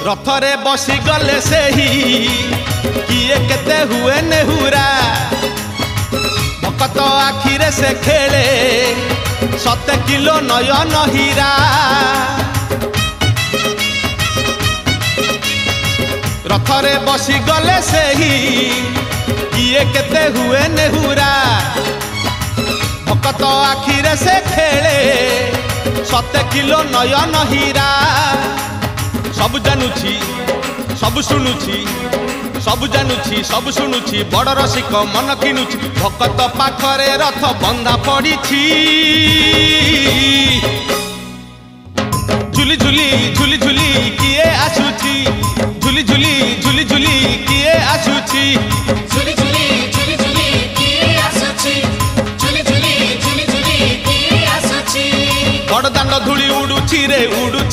रथरे बसी गले से ही किए केते हुए नेहुरा भकत आखिरे से खेले 7 किलो नयन हीरा रथरे बसी गले से ही किए केते हुए नेहुरा भकत आखिरे से खेले 7 किलो नयन हीरा सब जानुछि सब शुणुछि सब जानुछि सब शुणुछि बड़ रसिक मन किनुछि भकत पाखरे रथ बंधा पड़िछि झुली झुली झुली झुली किए आसुछि झुली झुली झुली झुली किए आसुछि झुली झुली झुली झुली किए आसुछि झुली झुली झुली झुली किए आसुछि बड़ दांड धूली उडुछि रे उडुछि।